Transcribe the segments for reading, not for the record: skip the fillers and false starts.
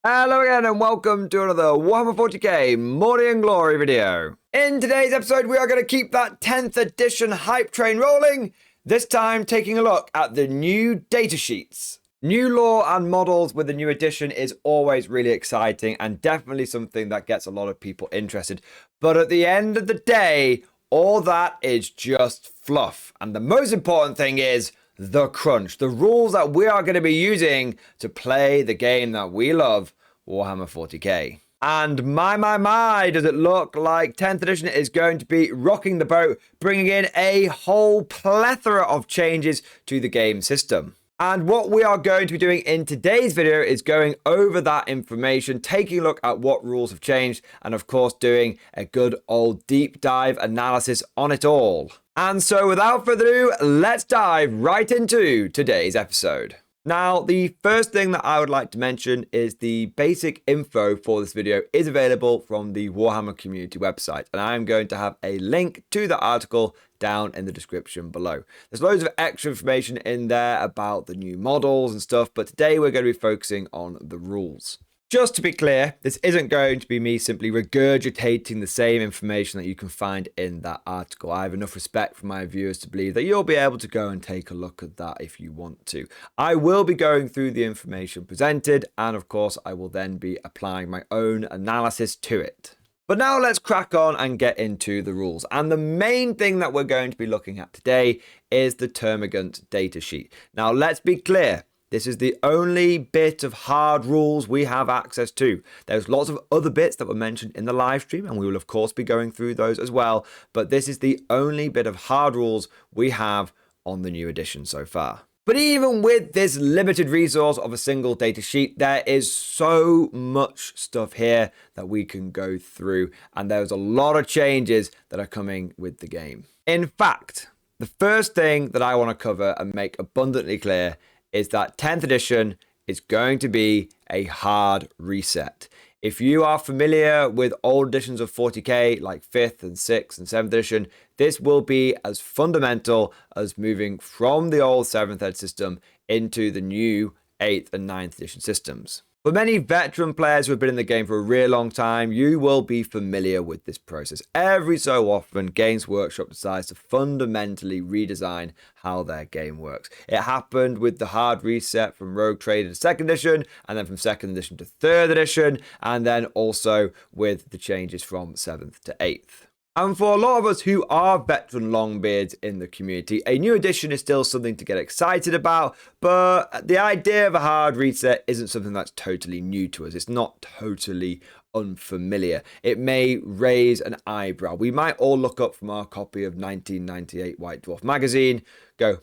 Hello again and welcome to another Warhammer 40k Morning and Glory video. In today's episode we are going to keep that 10th edition hype train rolling, this time taking a look at the new datasheets. New lore and models with the new edition is always really exciting and definitely something that gets a lot of people interested. But at the end of the day, all that is just fluff. And the most important thing is the crunch, the rules that we are going to be using to play the game that we love, Warhammer 40k. And my, does it look like 10th edition is going to be rocking the boat, bringing in a whole plethora of changes to the game system. And what we are going to be doing in today's video is going over that information, taking a look at what rules have changed, and of course doing a good old deep dive analysis on it all. And so without further ado, let's dive right into today's episode. Now, the first thing that I would like to mention is the basic info for this video is available from the Warhammer community website, and I'm going to have a link to the article down in the description below. There's loads of extra information in there about the new models and stuff, but today we're going to be focusing on the rules. Just to be clear, this isn't going to be me simply regurgitating the same information that you can find in that article. I have enough respect for my viewers to believe that you'll be able to go and take a look at that if you want to. I will be going through the information presented, and of course I will then be applying my own analysis to it. But now let's crack on and get into the rules. And the main thing that we're going to be looking at today is the Termagant datasheet. Now let's be clear. This is the only bit of hard rules we have access to. There's lots of other bits that were mentioned in the live stream, and we will of course be going through those as well. But this is the only bit of hard rules we have on the new edition so far. But even with this limited resource of a single datasheet, there is so much stuff here that we can go through, and there's a lot of changes that are coming with the game. In fact, the first thing that I want to cover and make abundantly clear is that 10th edition is going to be a hard reset. If you are familiar with old editions of 40k, like 5th and 6th and 7th edition, this will be as fundamental as moving from the old 7th ed system into the new 8th and 9th edition systems. For many veteran players who have been in the game for a really long time, you will be familiar with this process. Every so often, Games Workshop decides to fundamentally redesign how their game works. It happened with the hard reset from Rogue Trader to 2nd edition, and then from 2nd edition to 3rd edition, and then also with the changes from 7th to 8th. And for a lot of us who are veteran longbeards in the community, a new edition is still something to get excited about, but the idea of a hard reset isn't something that's totally new to us. It's not totally unfamiliar. It may raise an eyebrow. We might all look up from our copy of 1998 White Dwarf magazine, go,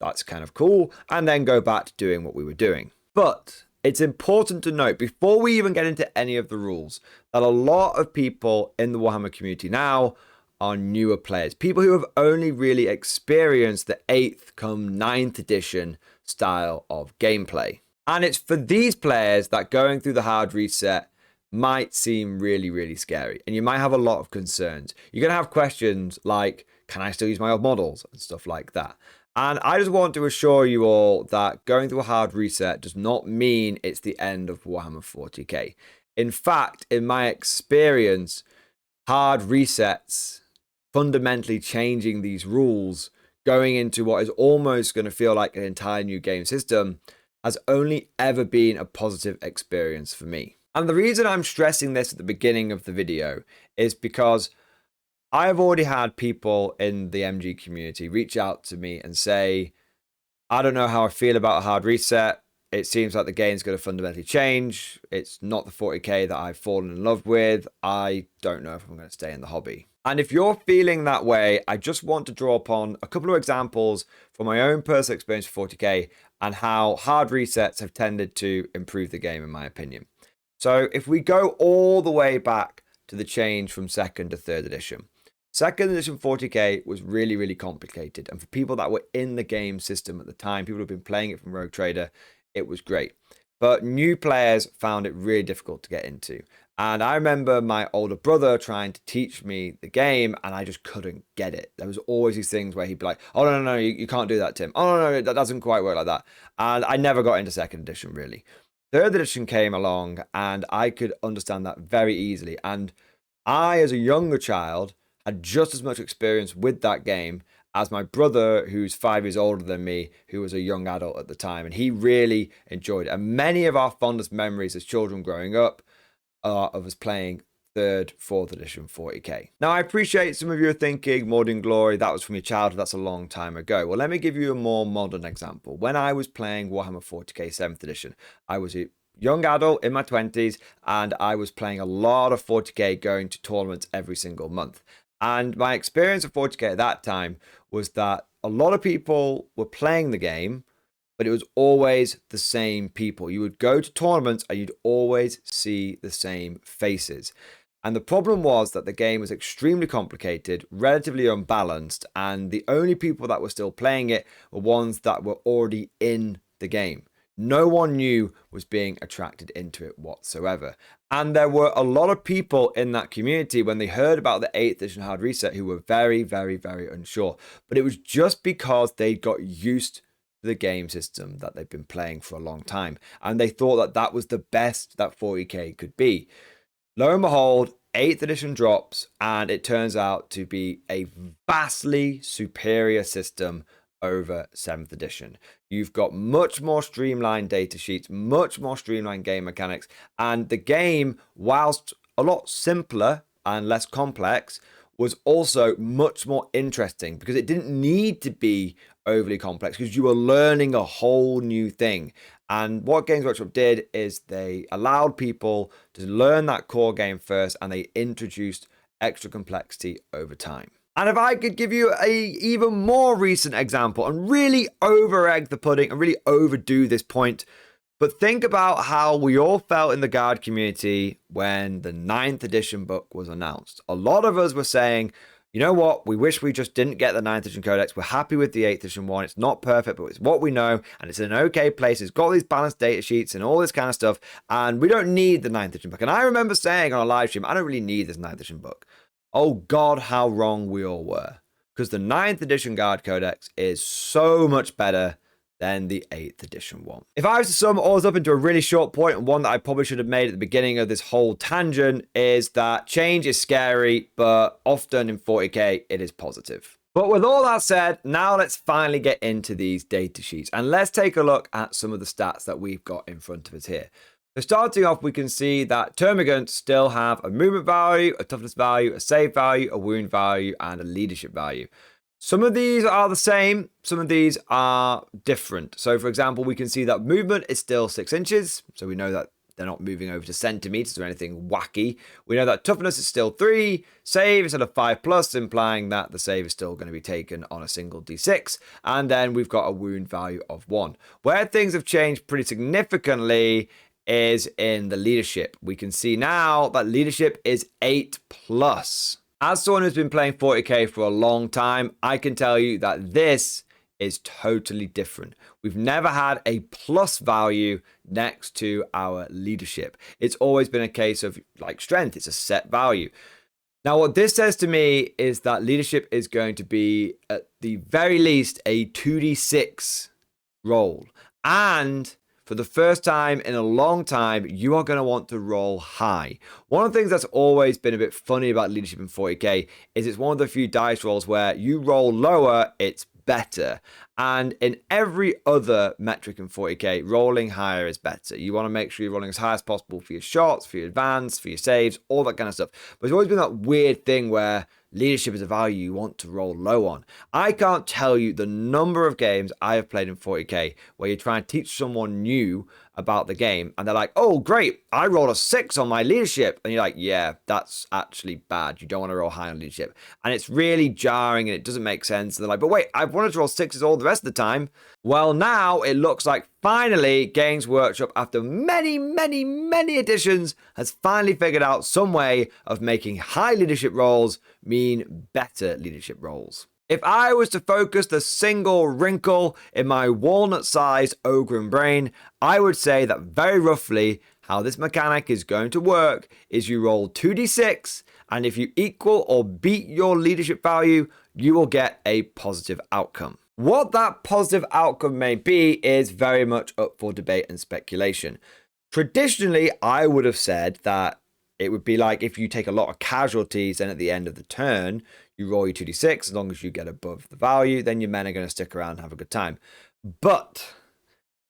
that's kind of cool, and then go back to doing what we were doing. But it's important to note, before we even get into any of the rules, that a lot of people in the Warhammer community now are newer players. People who have only really experienced the 8th come 9th edition style of gameplay. And it's for these players that going through the hard reset might seem really, really scary. And you might have a lot of concerns. You're going to have questions like, can I still use my old models? And stuff like that. And I just want to assure you all that going through a hard reset does not mean it's the end of Warhammer 40k. In fact, in my experience, hard resets, fundamentally changing these rules, going into what is almost going to feel like an entire new game system, has only ever been a positive experience for me. And the reason I'm stressing this at the beginning of the video is because I've already had people in the MG community reach out to me and say, I don't know how I feel about a hard reset. It seems like the game's going to fundamentally change. It's not the 40k that I've fallen in love with. I don't know if I'm going to stay in the hobby. And if you're feeling that way, I just want to draw upon a couple of examples from my own personal experience with 40k and how hard resets have tended to improve the game, in my opinion. So if we go all the way back to the change from 2nd to 3rd edition, 2nd edition 40k was really, really complicated. And for people that were in the game system at the time, people who've been playing it from Rogue Trader, it was great. But new players found it really difficult to get into. And I remember my older brother trying to teach me the game, and I just couldn't get it. There was always these things where he'd be like, oh, no, you can't do that, Tim. Oh, no, that doesn't quite work like that. And I never got into 2nd edition, really. third edition came along, and I could understand that very easily. And I, as a younger child, had just as much experience with that game as my brother, who's 5 years older than me, who was a young adult at the time. And he really enjoyed it. And many of our fondest memories as children growing up are of us playing 3rd, 4th edition 40k. Now, I appreciate some of you are thinking, Morning Glory, that was from your childhood, that's a long time ago. Well, let me give you a more modern example. When I was playing Warhammer 40k 7th edition, I was a young adult in my 20s, and I was playing a lot of 40k, going to tournaments every single month. And my experience of 40k at that time was that a lot of people were playing the game, but it was always the same people. You would go to tournaments and you'd always see the same faces. And the problem was that the game was extremely complicated, relatively unbalanced, and the only people that were still playing it were ones that were already in the game. No one new was being attracted into it whatsoever. And there were a lot of people in that community when they heard about the 8th edition hard reset who were very, very, very unsure. But it was just because they got used to the game system that they've been playing for a long time. And they thought that that was the best that 40k could be. Lo and behold, 8th edition drops, and it turns out to be a vastly superior system over 7th edition. You've got much more streamlined data sheets, much more streamlined game mechanics, and the game, whilst a lot simpler and less complex, was also much more interesting because it didn't need to be overly complex because you were learning a whole new thing. And what Games Workshop did is they allowed people to learn that core game first, and they introduced extra complexity over time. And if I could give you a even more recent example and really over-egg the pudding and really overdo this point, but think about how we all felt in the Guard community when the 9th edition book was announced. A lot of us were saying, you know what, we wish we just didn't get the 9th edition codex. We're happy with the 8th edition one. It's not perfect, but it's what we know, and it's in an okay place. It's got these balanced data sheets and all this kind of stuff, and we don't need the 9th edition book. And I remember saying on a live stream, I don't really need this 9th edition book. Oh God, how wrong we all were. Because the 9th edition Guard Codex is so much better than the 8th edition one. If I was to sum all this up into a really short point, and one that I probably should have made at the beginning of this whole tangent, is that change is scary, but often in 40k, it is positive. But with all that said, now let's finally get into these data sheets, and let's take a look at some of the stats that we've got in front of us here. So starting off, we can see that termagants still have a movement value, a toughness value, a save value, a wound value, and a leadership value. Some of these are the same, some of these are different. So for example, we can see that movement is still 6 inches. So we know that they're not moving over to centimeters or anything wacky. We know that toughness is still 3, save instead of 5+, implying that the save is still going to be taken on a single d6. And then we've got a wound value of 1. Where things have changed pretty significantly is in the leadership. We can see now that leadership is 8+. As someone who's been playing 40k for a long time, I can tell you that this is totally different. We've never had a plus value next to our leadership. It's always been a case of like strength, it's a set value. Now, what this says to me is that leadership is going to be at the very least a 2d6 roll. And for the first time in a long time, you are going to want to roll high. One of the things that's always been a bit funny about leadership in 40k is it's one of the few dice rolls where you roll lower, it's better. And in every other metric in 40k, rolling higher is better. You want to make sure you're rolling as high as possible for your shots, for your advance, for your saves, all that kind of stuff. But there's always been that weird thing where leadership is a value you want to roll low on. I can't tell you the number of games I have played in 40k where you try and teach someone new about the game and they're like, oh great, I rolled a 6 on my leadership. And you're like, yeah, that's actually bad. You don't want to roll high on leadership. And it's really jarring and it doesn't make sense. And they're like, but wait, I've wanted to roll 6s all the rest of the time. Well, now it looks like finally Games Workshop, after many, many, many editions, has finally figured out some way of making high leadership rolls mean better leadership rolls. If I was to focus the single wrinkle in my walnut-sized ogre brain, I would say that very roughly how this mechanic is going to work is you roll 2d6, and if you equal or beat your leadership value, you will get a positive outcome. What that positive outcome may be is very much up for debate and speculation. Traditionally, I would have said that it would be like if you take a lot of casualties, then at the end of the turn, you roll your 2d6. As long as you get above the value, then your men are going to stick around and have a good time. But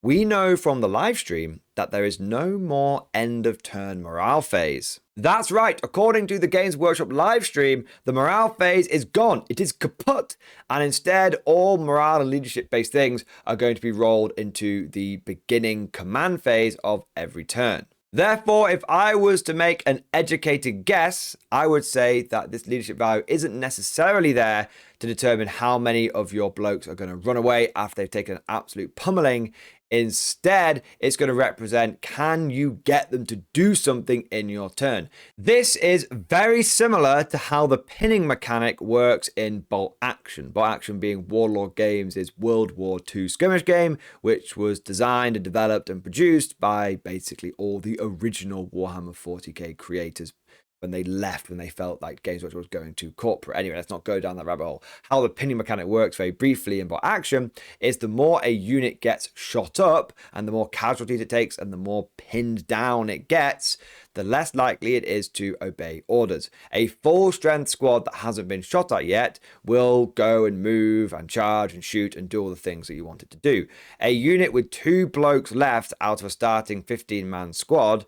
we know from the live stream that there is no more end of turn morale phase. That's right, according to the Games Workshop live stream, the morale phase is gone. It is kaput. And instead, all morale and leadership based things are going to be rolled into the beginning command phase of every turn. Therefore, if I was to make an educated guess, I would say that this leadership value isn't necessarily there to determine how many of your blokes are going to run away after they've taken an absolute pummeling. Instead, it's going to represent, can you get them to do something in your turn? This is very similar to how the pinning mechanic works in Bolt Action. Bolt Action being Warlord Games' World War II skirmish game, which was designed and developed and produced by basically all the original Warhammer 40k creators when they left, when they felt like Games Workshop was going too corporate. Anyway, let's not go down that rabbit hole. How the pinning mechanic works very briefly in Bot Action is the more a unit gets shot up and the more casualties it takes and the more pinned down it gets, the less likely it is to obey orders. A full strength squad that hasn't been shot at yet will go and move and charge and shoot and do all the things that you want it to do. A unit with 2 blokes left out of a starting 15-man squad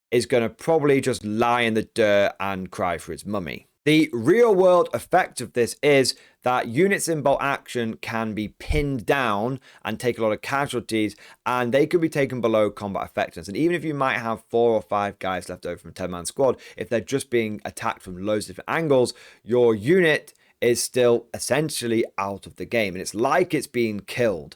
is going to probably just lie in the dirt and cry for its mummy. The real world effect of this is that units in Bolt Action can be pinned down and take a lot of casualties, and they could be taken below combat effectiveness. And even if you might have 4 or 5 guys left over from a 10-man squad, if they're just being attacked from loads of different angles, your unit is still essentially out of the game, and it's like it's being killed.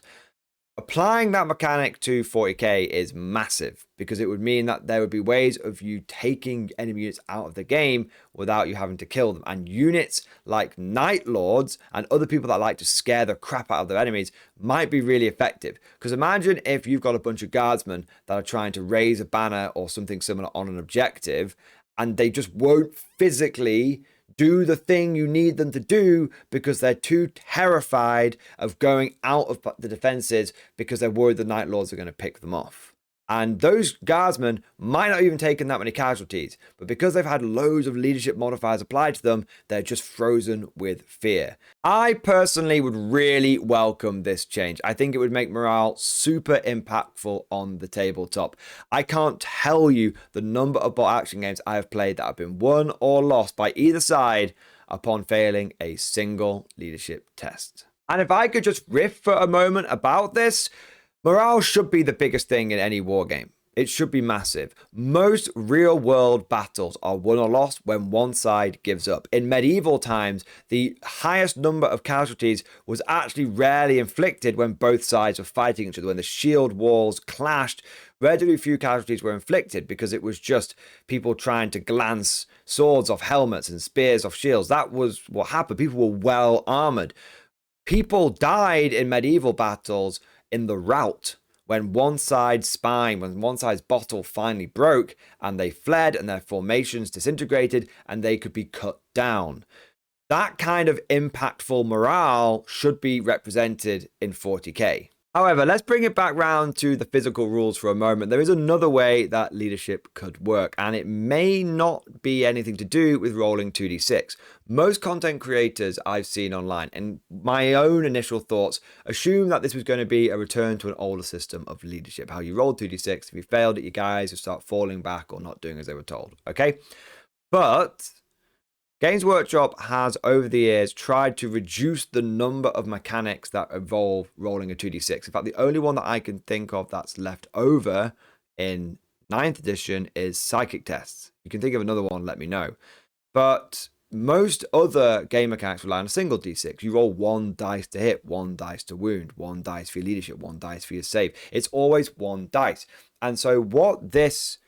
Applying that mechanic to 40k is massive because it would mean that there would be ways of you taking enemy units out of the game without you having to kill them. And units like Night Lords and other people that like to scare the crap out of their enemies might be really effective. Because imagine if you've got a bunch of guardsmen that are trying to raise a banner or something similar on an objective and they just won't physically do the thing you need them to do because they're too terrified of going out of the defenses because they're worried the Night Lords are going to pick them off. And those guardsmen might not even taken that many casualties, but because they've had loads of leadership modifiers applied to them, they're just frozen with fear. I personally would really welcome this change. I think it would make morale super impactful on the tabletop. I can't tell you the number of bot action games I have played that have been won or lost by either side upon failing a single leadership test. And if I could just riff for a moment about this, morale should be the biggest thing in any war game. It should be massive. Most real-world battles are won or lost when one side gives up. In medieval times, the highest number of casualties was actually rarely inflicted when both sides were fighting each other. When the shield walls clashed, relatively few casualties were inflicted because it was just people trying to glance swords off helmets and spears off shields. That was what happened. People were well armored. People died in medieval battles in the rout when one side's spine, when one side's bottle finally broke and they fled and their formations disintegrated and they could be cut down. That kind of impactful morale should be represented in 40k. However, let's bring it back round to the physical rules for a moment. There is another way that leadership could work, and it may not be anything to do with rolling 2d6. Most content creators I've seen online, and my own initial thoughts, assume that this was going to be a return to an older system of leadership, how you roll 2d6. If you failed it, you guys would start falling back or not doing as they were told, okay? But Games Workshop has, over the years, tried to reduce the number of mechanics that involve rolling a 2d6. In fact, the only one that I can think of that's left over in 9th edition is psychic tests. You can think of another one, let me know. But most other game mechanics rely on a single d6. You roll 1 dice to hit, 1 dice to wound, 1 dice for your leadership, 1 dice for your save. It's always 1 dice. And so what this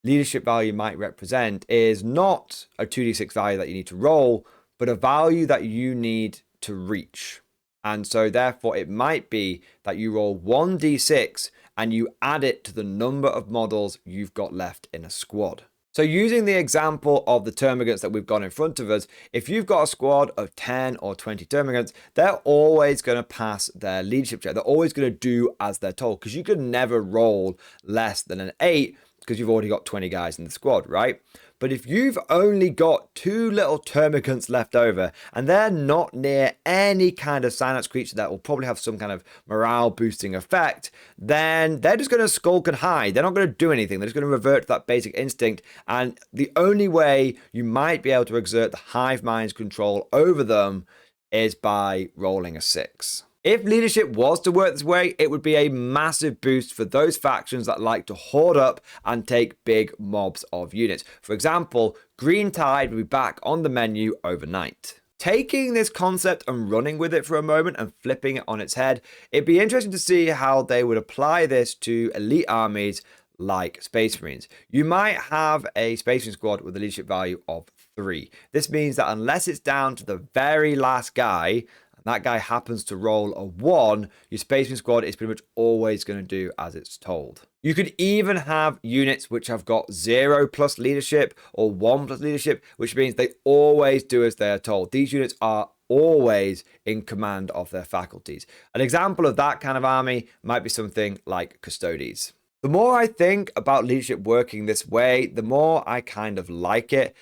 leadership value might represent is not a 2d6 value that you need to roll, but a value that you need to reach. And so therefore it might be that you roll 1d6 and you add it to the number of models you've got left in a squad. So using the example of the termagants that we've got in front of us, if you've got a squad of 10 or 20 termagants, they're always going to pass their leadership check. They're always going to do as they're told, because you could never roll less than an 8 because you've already got 20 guys in the squad, right? But if you've only got 2 little termagants left over and they're not near any kind of Synapse creature that will probably have some kind of morale boosting effect, then they're just going to skulk and hide. They're not going to do anything. They're just going to revert to that basic instinct. And the only way you might be able to exert the hive mind's control over them is by rolling a 6. If leadership was to work this way, it would be a massive boost for those factions that like to hoard up and take big mobs of units. For example, Green Tide will be back on the menu overnight. Taking this concept and running with it for a moment and flipping it on its head, it'd be interesting to see how they would apply this to elite armies like Space Marines. You might have a Space Marine squad with a leadership value of 3. This means that unless it's down to the very last guy, that guy happens to roll a 1, your Space Marine squad is pretty much always going to do as it's told. You could even have units which have got 0 plus leadership or 1 plus leadership, which means they always do as they are told. These units are always in command of their faculties. An example of that kind of army might be something like Custodes. The more I think about leadership working this way, the more I kind of like it.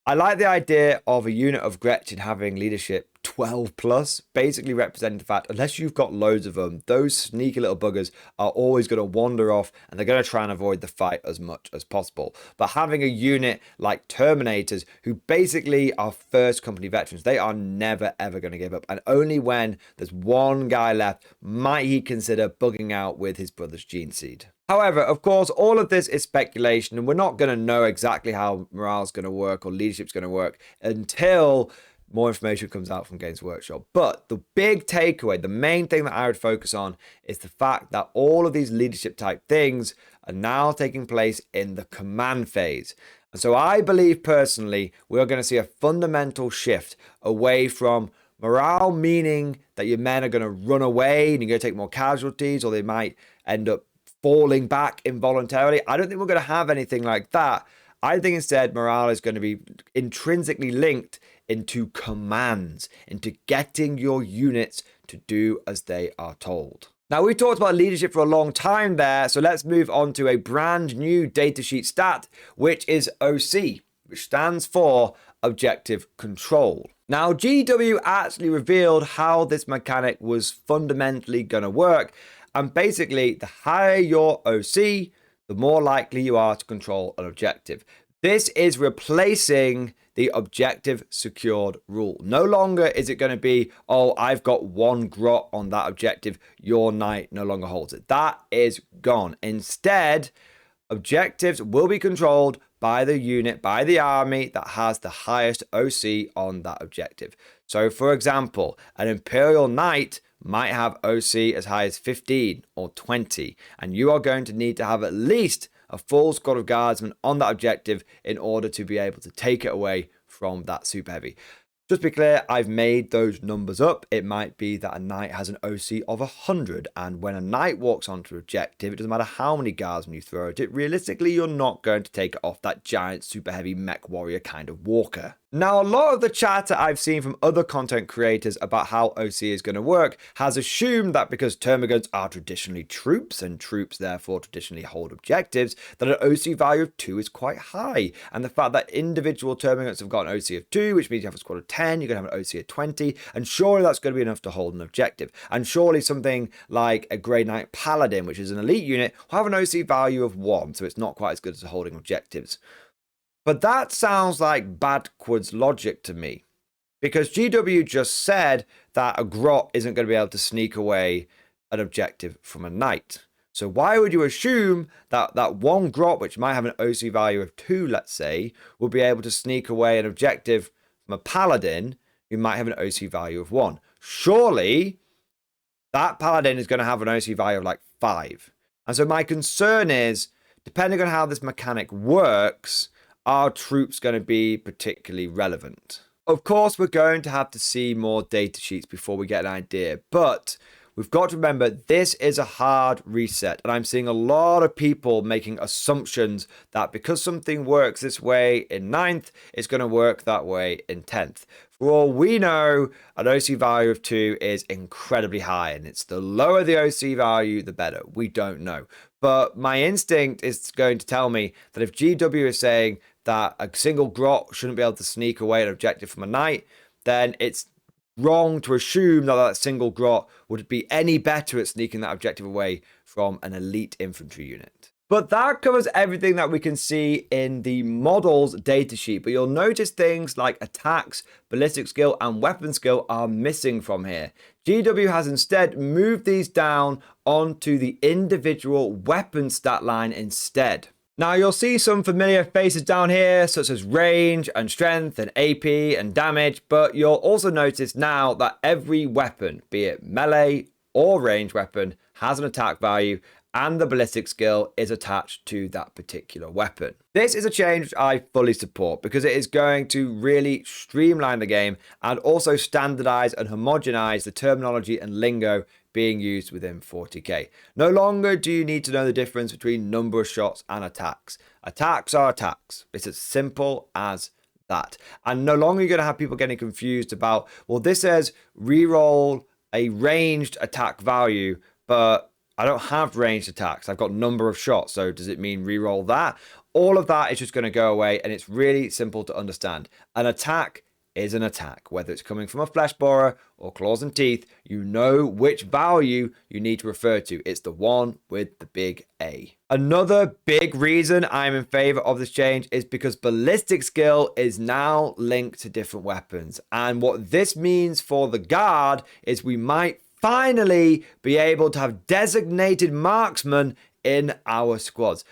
I like the idea of a unit of Gretchen having leadership 12 plus, basically representing the fact, unless you've got loads of them, those sneaky little buggers are always going to wander off and they're going to try and avoid the fight as much as possible. But having a unit like Terminators, who basically are first company veterans, they are never ever going to give up. And only when there's one guy left might he consider bugging out with his brother's gene seed. However, of course, all of this is speculation, and we're not going to know exactly how morale is going to work or leadership is going to work until more information comes out from Games Workshop. But the big takeaway, the main thing that I would focus on, is the fact that all of these leadership type things are now taking place in the command phase. And so I believe personally, we're going to see a fundamental shift away from morale, meaning that your men are going to run away and you're going to take more casualties, or they might end up falling back involuntarily. I don't think we're going to have anything like that. I think instead morale is going to be intrinsically linked into commands, into getting your units to do as they are told. Now, we've talked about leadership for a long time there, so let's move on to a brand new datasheet stat, which is OC, which stands for Objective Control. Now, GW actually revealed how this mechanic was fundamentally going to work. And basically, the higher your OC, the more likely you are to control an objective. This is replacing the objective secured rule. No longer is it going to be, oh, I've got 1 grot on that objective, your knight no longer holds it. That is gone. Instead, objectives will be controlled by the unit, by the army that has the highest OC on that objective. So, for example, an Imperial Knight might have OC as high as 15 or 20, and you are going to need to have at least a full squad of guardsmen on that objective in order to be able to take it away from that super heavy. Just to be clear, I've made those numbers up. It might be that a knight has an OC of 100, and when a knight walks onto an objective, it doesn't matter how many guardsmen you throw at it, realistically you're not going to take it off that giant super heavy mech warrior kind of walker. Now, a lot of the chatter I've seen from other content creators about how OC is going to work has assumed that because termagants are traditionally troops, and troops therefore traditionally hold objectives, that an OC value of 2 is quite high. And the fact that individual termagants have got an OC of 2, which means you have a squad of 10, you're going to have an OC of 20, and surely that's going to be enough to hold an objective. And surely something like a Grey Knight Paladin, which is an elite unit, will have an OC value of 1, so it's not quite as good as holding objectives. But that sounds like backwards logic to me, because GW just said that a grot isn't going to be able to sneak away an objective from a knight. So why would you assume that that 1 grot, which might have an OC value of 2, let's say, will be able to sneak away an objective from a paladin who might have an OC value of 1? Surely that paladin is going to have an OC value of like 5. And so my concern is, depending on how this mechanic works, are troops going to be particularly relevant? Of course, we're going to have to see more data sheets before we get an idea, but we've got to remember this is a hard reset. And I'm seeing a lot of people making assumptions that because something works this way in 9th, it's going to work that way in 10th. For all we know, an OC value of 2 is incredibly high, and it's the lower the OC value, the better. We don't know. But my instinct is going to tell me that if GW is saying that a single grot shouldn't be able to sneak away an objective from a knight, then it's wrong to assume that that single grot would be any better at sneaking that objective away from an elite infantry unit. But that covers everything that we can see in the models datasheet. But you'll notice things like attacks, ballistic skill, and weapon skill are missing from here. GW has instead moved these down onto the individual weapon stat line instead. Now you'll see some familiar faces down here, such as range and strength and AP and damage, but you'll also notice now that every weapon, be it melee or range weapon, has an attack value, and the ballistic skill is attached to that particular weapon. This is a change which I fully support because it is going to really streamline the game and also standardize and homogenize the terminology and lingo being used within 40k. No longer do you need to know the difference between number of shots and attacks. Attacks are attacks. It's as simple as that. And no longer are you going to have people getting confused about, well, this says reroll a ranged attack value, but I don't have ranged attacks. I've got number of shots. So does it mean reroll that? All of that is just going to go away, and it's really simple to understand. An attack is an attack, whether it's coming from a flesh borer or claws and teeth. You know which value you need to refer to. It's the one with the big A. Another big reason I'm in favor of this change is because ballistic skill is now linked to different weapons. And what this means for the guard is we might finally be able to have designated marksmen in our squads.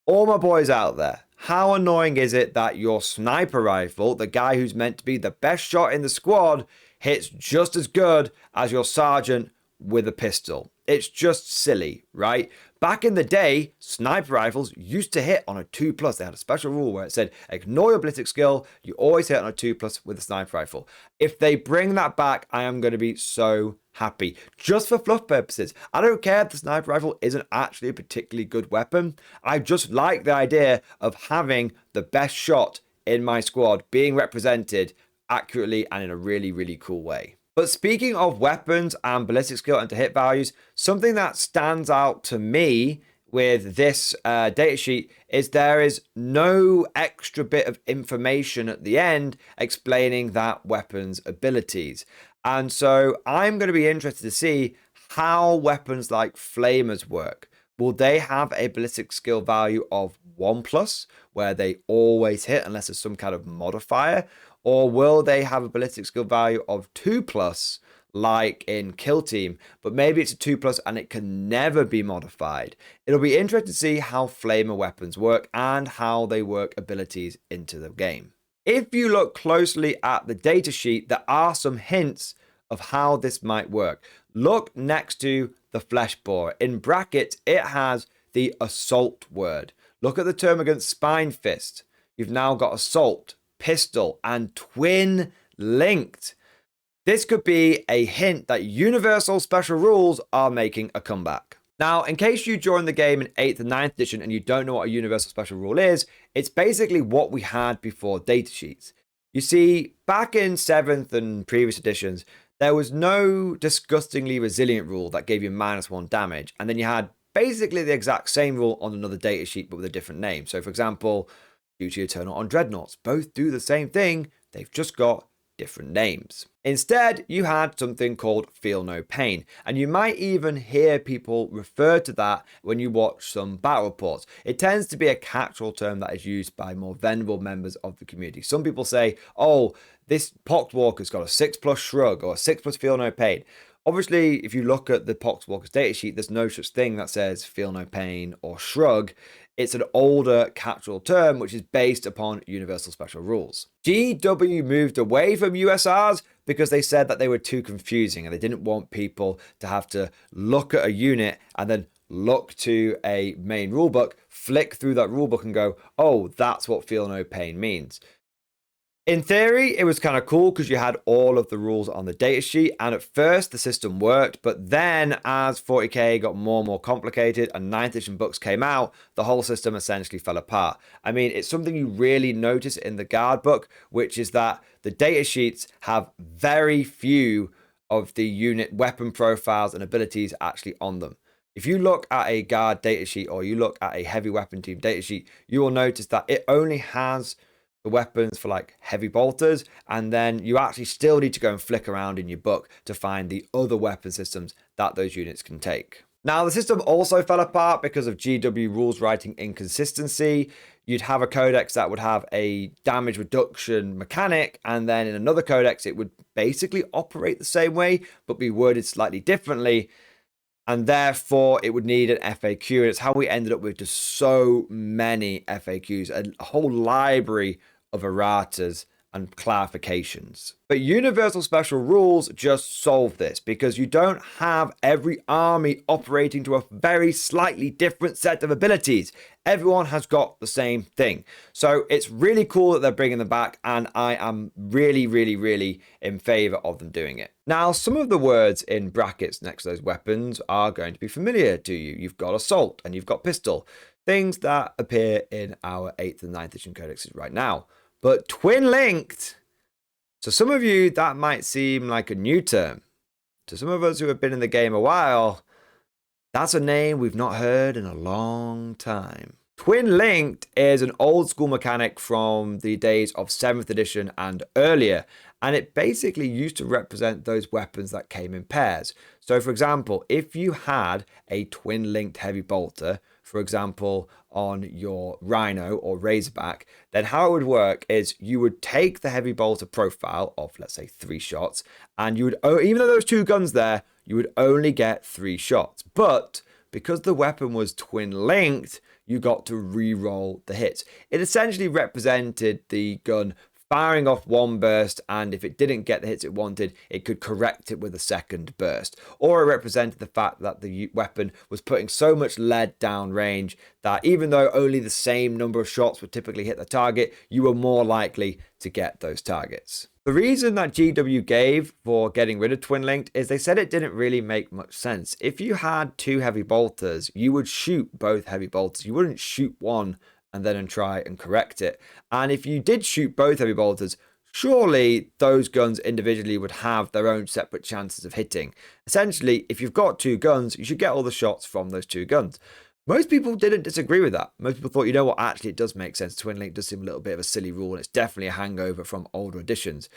All my boys out there, how annoying is it that your sniper rifle, the guy who's meant to be the best shot in the squad, hits just as good as your sergeant with a pistol? It's just silly, right? Back in the day, sniper rifles used to hit on a 2+. They had a special rule where it said, ignore your ballistic skill, you always hit on a 2+ with a sniper rifle. If they bring that back, I am going to be so happy. Just for fluff purposes. I don't care if the sniper rifle isn't actually a particularly good weapon. I just like the idea of having the best shot in my squad being represented accurately and in a really, really cool way. But speaking of weapons and ballistic skill and to hit values, something that stands out to me with this datasheet is there is no extra bit of information at the end explaining that weapon's abilities. And so I'm going to be interested to see how weapons like flamers work. Will they have a ballistic skill value of 1+, where they always hit unless there's some kind of modifier? Or will they have a ballistic skill value of 2+, like in Kill Team, but maybe it's a 2+ and it can never be modified? It'll be interesting to see how flamer weapons work and how they work abilities into the game. If you look closely at the datasheet, there are some hints of how this might work. Look next to the flesh borer. In brackets, it has the assault word. Look at the term against spine fist. You've now got assault, pistol, and twin linked. This could be a hint that universal special rules are making a comeback. Now, in case you joined the game in 8th and 9th edition and you don't know what a universal special rule is, it's basically what we had before datasheets. You see, back in 7th and previous editions, there was no disgustingly resilient rule that gave you -1 damage, and then you had basically the exact same rule on another datasheet but with a different name. So for example, Duty Eternal on Dreadnoughts. Both do the same thing, they've just got different names. Instead, you had something called Feel No Pain, and you might even hear people refer to that when you watch some battle reports. It tends to be a catch-all term that is used by more venerable members of the community. Some people say, oh, this Poxwalker's got a 6+ shrug or a 6+ Feel No Pain. Obviously, if you look at the Poxwalker's datasheet, there's no such thing that says Feel No Pain or shrug. It's an older catch-all term which is based upon universal special rules. GW moved away from USRs because they said that they were too confusing and they didn't want people to have to look at a unit and then look to a main rulebook, flick through that rulebook and go, oh, that's what Feel No Pain means. In theory, it was kind of cool because you had all of the rules on the datasheet, and at first the system worked, but then as 40k got more and more complicated and 9th edition books came out, the whole system essentially fell apart. I mean, it's something you really notice in the guard book, which is that the datasheets have very few of the unit weapon profiles and abilities actually on them. If you look at a guard datasheet or you look at a heavy weapon team datasheet, you will notice that it only has the weapons for like heavy bolters, and then you actually still need to go and flick around in your book to find the other weapon systems that those units can take. Now, the system also fell apart because of GW rules writing inconsistency. You'd have a codex that would have a damage reduction mechanic, and then in another codex it would basically operate the same way but be worded slightly differently, and therefore it would need an FAQ. And it's how we ended up with just so many FAQs, a whole library of erratas and clarifications. But Universal Special Rules just solve this, because you don't have every army operating to a very slightly different set of abilities. Everyone has got the same thing. So it's really cool that they're bringing them back, and I am really, really, really in favor of them doing it. Now, some of the words in brackets next to those weapons are going to be familiar to you. You've got assault and you've got pistol, things that appear in our 8th and 9th edition codexes right now. But twin linked, to some of you that might seem like a new term. To some of us who have been in the game a while, that's a name we've not heard in a long time. Twin linked is an old school mechanic from the days of 7th edition and earlier, and it basically used to represent those weapons that came in pairs. So for example, if you had a twin linked heavy bolter, for example, on your Rhino or Razorback, then how it would work is you would take the heavy bolter profile of, let's say, 3 shots, and you would, even though those 2 guns there, you would only get 3 shots. But because the weapon was twin linked, you got to re-roll the hits. It essentially represented the gun firing off 1 burst, and if it didn't get the hits it wanted, it could correct it with a 2nd burst. Or it represented the fact that the weapon was putting so much lead down range that even though only the same number of shots would typically hit the target, you were more likely to get those targets. The reason that GW gave for getting rid of twin linked is they said it didn't really make much sense. If you had 2 heavy bolters, you would shoot both heavy bolters. You wouldn't shoot one and then try and correct it. And if you did shoot both heavy bolters, surely those guns individually would have their own separate chances of hitting. Essentially, if you've got 2 guns, you should get all the shots from those 2 guns. Most people didn't disagree with that. Most people thought, you know what, actually it does make sense. Twin link does seem a little bit of a silly rule, and it's definitely a hangover from older editions.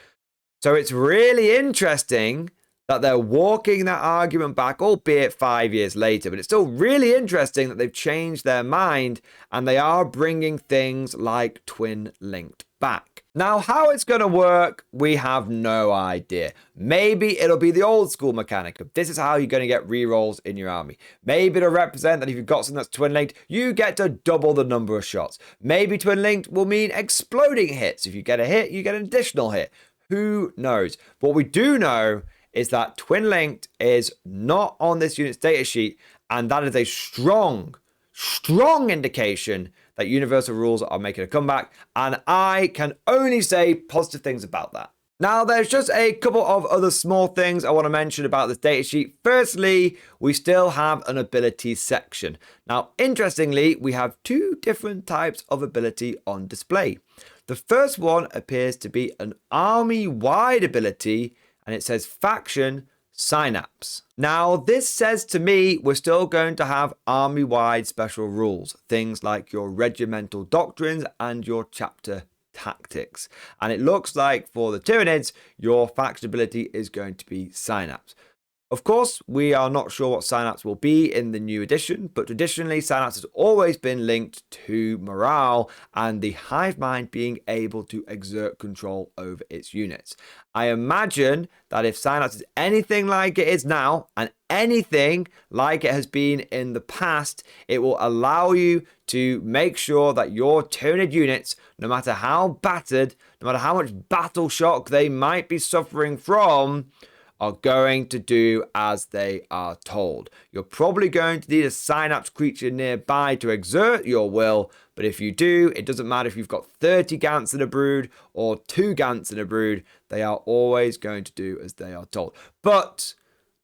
So it's really interesting that they're walking that argument back, albeit 5 years later, but it's still really interesting that they've changed their mind and they are bringing things like twin linked back. Now, how it's going to work, we have no idea. Maybe it'll be the old school mechanic of this is how you're going to get rerolls in your army. Maybe it'll represent that if you've got something that's twin linked, you get to double the number of shots. Maybe twin linked will mean exploding hits. If you get a hit, you get an additional hit. Who knows? What we do know is that twin linked is not on this unit's datasheet, and that is a strong indication that Universal Rules are making a comeback, and I can only say positive things about that. Now, there's just a couple of other small things I want to mention about this datasheet. Firstly, we still have an ability section. Now, interestingly, we have 2 different types of ability on display. The first one appears to be an army-wide ability, and it says faction synapse. Now, this says to me we're still going to have army-wide special rules, things like your regimental doctrines and your chapter tactics. And it looks like for the Tyranids, your faction ability is going to be synapse. Of course, we are not sure what synapse will be in the new edition, but traditionally synapse has always been linked to morale and the hive mind being able to exert control over its units. I imagine that if synapse is anything like it is now and anything like it has been in the past, it will allow you to make sure that your Tyranid units, no matter how battered, no matter how much battle shock they might be suffering from, are going to do as they are told. You're probably going to need a synapse creature nearby to exert your will, but But if you do, it doesn't matter if you've got 30 Gants in a brood or 2 Gants in a brood, they are always going to do as they are told. But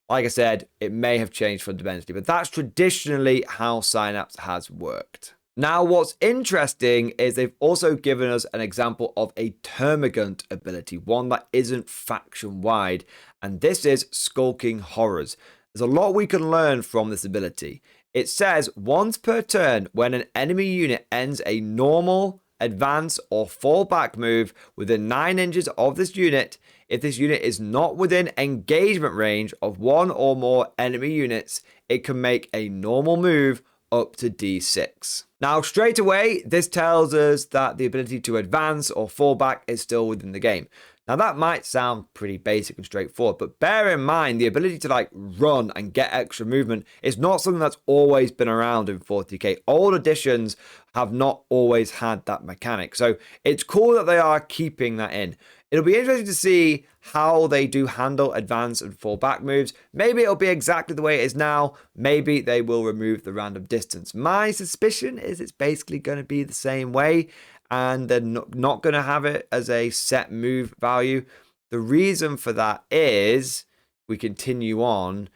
like I said, it may have changed fundamentally, but that's traditionally how Synapse has worked. Now, what's interesting is they've also given us an example of a Termagant ability, one that isn't faction-wide, and this is Skulking Horrors. There's a lot we can learn from this ability. It says, once per turn, when an enemy unit ends a normal, advance, or fall back move within 9 inches of this unit, if this unit is not within engagement range of 1 or more enemy units, it can make a normal move up to D6. Now, straight away, this tells us that the ability to advance or fall back is still within the game. Now, that might sound pretty basic and straightforward, but bear in mind the ability to run and get extra movement is not something that's always been around in 40k. Old editions have not always had that mechanic, so it's cool that they are keeping that in. It'll be interesting to see how they do handle advance and fall back moves. Maybe it'll be exactly the way it is now. Maybe they will remove the random distance. My suspicion is it's basically going to be the same way, and they're not going to have it as a set move value. The reason for that is, we continue on,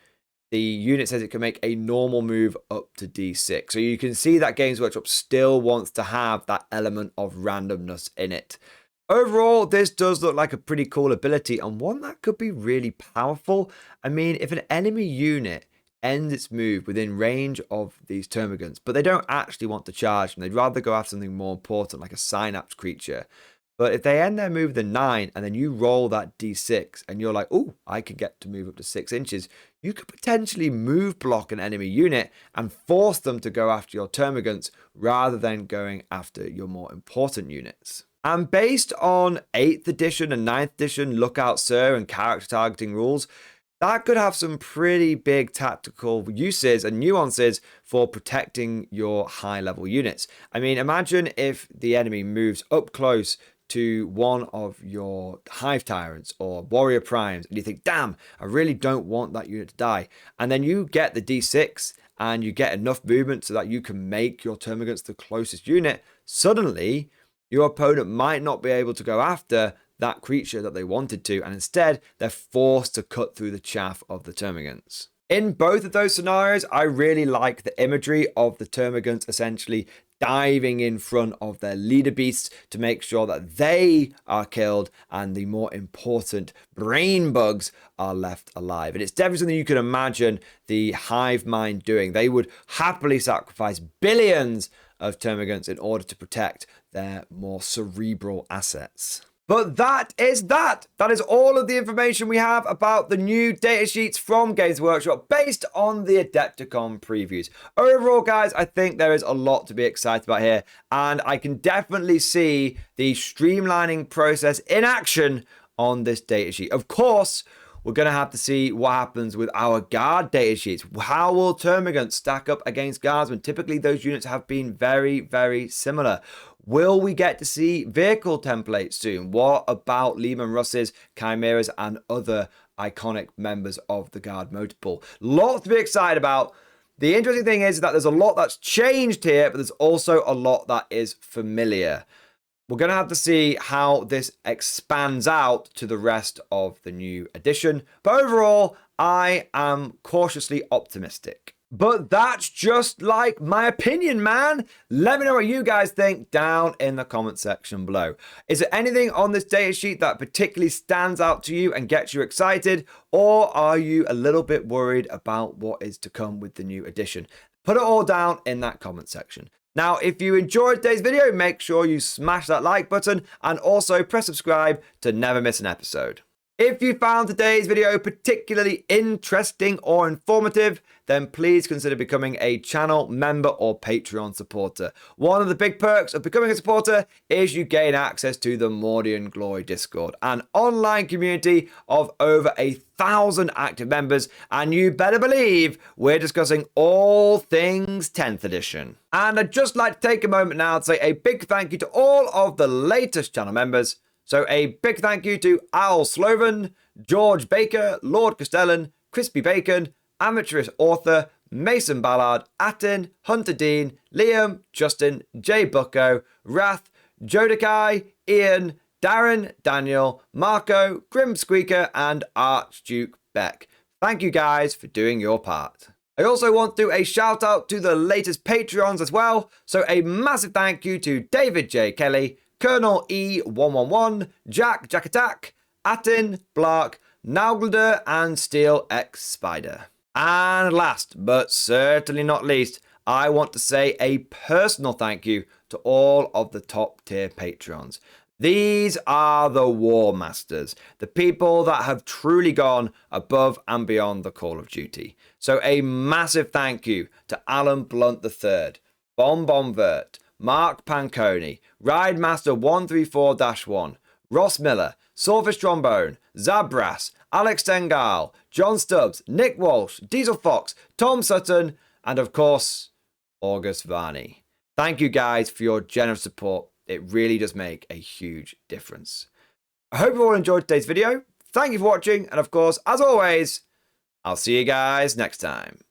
the unit says it can make a normal move up to D6. So you can see that Games Workshop still wants to have that element of randomness in it. Overall, this does look like a pretty cool ability and one that could be really powerful. I mean, if an enemy unit ends its move within range of these Termagants, but they don't actually want to charge them, they'd rather go after something more important like a Synapse creature. But if they end their move within 9 and then you roll that D6 and you're like, oh, I could get to move up to 6 inches, you could potentially move block an enemy unit and force them to go after your Termagants rather than going after your more important units. And based on 8th edition and 9th edition Lookout Sir and character targeting rules, that could have some pretty big tactical uses and nuances for protecting your high-level units. I mean, imagine if the enemy moves up close to one of your Hive Tyrants or Warrior Primes, and you think, damn, I really don't want that unit to die. And then you get the D6, and you get enough movement so that you can make your Termagants the closest unit. Suddenly, your opponent might not be able to go after that creature that they wanted to, and instead they're forced to cut through the chaff of the Termagants. In both of those scenarios, I really like the imagery of the Termagants essentially diving in front of their leader beasts to make sure that they are killed and the more important brain bugs are left alive. And it's definitely something you can imagine the hive mind doing. They would happily sacrifice billions of Termagants in order to protect their more cerebral assets. But that is that. That is all of the information we have about the new datasheets from Games Workshop based on the Adepticon previews. Overall, guys, I think there is a lot to be excited about here, and I can definitely see the streamlining process in action on this datasheet. Of course, we're going to have to see what happens with our guard datasheets. How will Termagants stack up against guardsmen? Typically, those units have been very, very similar. Will we get to see vehicle templates soon? What about Lehman Russ's, Chimeras, and other iconic members of the Guard motorpool? Lots to be excited about. The interesting thing is that there's a lot that's changed here, but there's also a lot that is familiar. We're going to have to see how this expands out to the rest of the new edition. But overall, I am cautiously optimistic. But that's just like my opinion, man. Let me know what you guys think down in the comment section below. Is there anything on this datasheet that particularly stands out to you and gets you excited? Or are you a little bit worried about what is to come with the new edition? Put it all down in that comment section. Now, if you enjoyed today's video, make sure you smash that like button and also press subscribe to never miss an episode. If you found today's video particularly interesting or informative, then please consider becoming a channel member or Patreon supporter. One of the big perks of becoming a supporter is you gain access to the Mordian Glory Discord, an online community of over 1,000 active members, and you better believe we're discussing all things 10th edition. And I'd just like to take a moment now to say a big thank you to all of the latest channel members. So a big thank you to Al Sloven, George Baker, Lord Castellan, Crispy Bacon, Amateurist Author, Mason Ballard, Atin, Hunter Dean, Liam, Justin, Jay Bucko, Wrath, Jodakai, Ian, Darren, Daniel, Marco, Grim Squeaker, and Archduke Beck. Thank you guys for doing your part. I also want to do a shout out to the latest Patreons as well. So a massive thank you to David J. Kelly, Colonel E111, Jack Attack, Atin, Blark, Nauglder, and Steel X Spider. And last, but certainly not least, I want to say a personal thank you to all of the top tier Patreons. These are the War Masters, the people that have truly gone above and beyond the call of duty. So a massive thank you to Alan Blunt III, Bombvert, Mark Panconi, Ridemaster 134-1, Ross Miller, Swordfish Trombone, Zabras, Alex Tengal, John Stubbs, Nick Walsh, Diesel Fox, Tom Sutton, and of course, August Varney. Thank you guys for your generous support. It really does make a huge difference. I hope you all enjoyed today's video. Thank you for watching, and of course, as always, I'll see you guys next time.